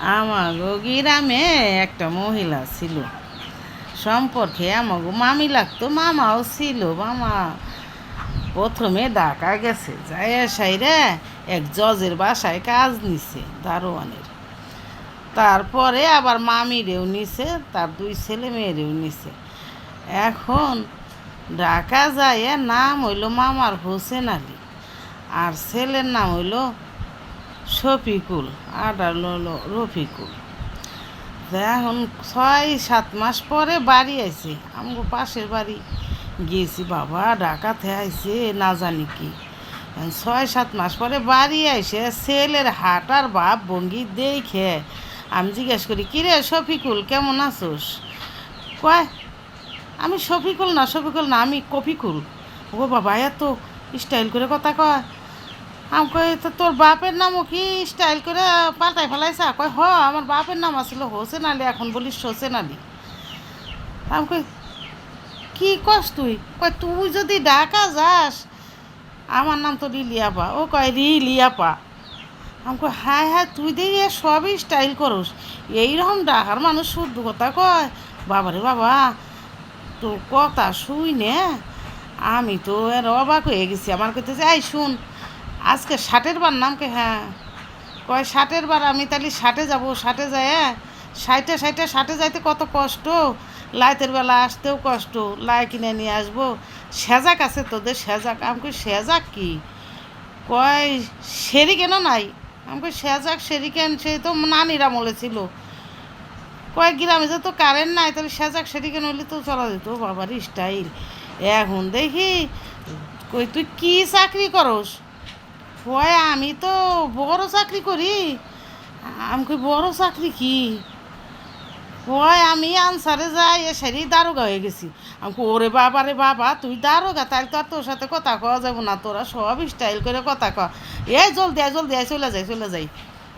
আমাগো গ্রামে একটা মহিলা ছিল, সম্পর্কে আমাগো মামি লাগতো, মামাও ছিল। মামা প্রথমে ঢাকা গেছে, যাই সাইরে এক জজের বাসায় কাজ নিছে দারোয়ানের। তারপরে আবার মামিরেও নিছে, তার দুই ছেলে মেয়েরেও নিছে। এখন ঢাকা যায় নাম হইল মামার হোসেন আলী, আর ছেলের নাম হইল শফিকুল, আর হলো রফিকুল। এখন 6-7 মাস পরে বাড়ি আইছে, আমগো পাশের বাড়ি গিয়েছি। বাবা ঢাকাতে আইছে না জানি কি। 6-7 মাস পরে বাড়ি আইসে ছেলের হাঁটার ভাব ভঙ্গি দেখে আমি জিজ্ঞেস করি, কিরে শফিকুল কেমন আছোস? কয়, আমি শফিকুল না, আমি কফিকুল। ও বাবা এত স্টাইল করে কথা কয়। আমি কই, তো তোর বাপের নামও কি স্টাইল করে পাল্টাই ফেলাইছা? কয়, আমার বাপের নাম আসলে হোসেন আলী, এখন বলিস হোসেন আলী। আমি কই, কি কস তুই? কয়, তুই যদি ঢাকা যাস, আমার নাম তো রিলিয়াপা। ও কয়, রিলিয়াপা? আমি কই, হ্যাঁ হ্যাঁ, তুই দিয়ে সবই স্টাইল করস, এইরকম ঢাকার মানুষ শুদ্ধ কথা কয়? বাবারে বাবা, তোর কথা শুই নে আমি তো এর অবাক হয়ে গেছি। আমার কইতেছে, এই শুন, আজকে 60-এর বার নামকে? হ্যাঁ। কয়, 60-এর বার? আমি তাহলে 60-এ যাবো। 60-এ যায় 60 যাইতে কত কষ্ট, লাইতের বেলা আসতেও কষ্ট, লাই কিনে নিয়ে আসবো। সেজাক আছে তোদের? সেজাক? আমি কই, সেজাক কি? কয়, সেরি কেন নাই? আমি কই, সেজাক সেরি কেন? সেই তো নানিরা বলেছিল। কয়, গ্রামে যে তো কারেন্ট নাই, তাহলে সেজাক সেরি কেন হইলে তো চলা যেত। বাবার স্টাইল। এখন দেখি, কই, তুই কি চাকরি করস? কয়, আমি তো বড় চাকরি করি। আমি কই, বড় চাকরি কি? কয়, আমি আনসারে যাই, সেরি দারোগা হয়ে গেছি। আমি কই, ওরে বাবা রে বাবা, তুই দারোগা? তাহলে তো আর তোর সাথে কথা কওয়া যাবো না, তোরা সব স্টাইল করে কথা ক। জলদি আয়, চলে যাই।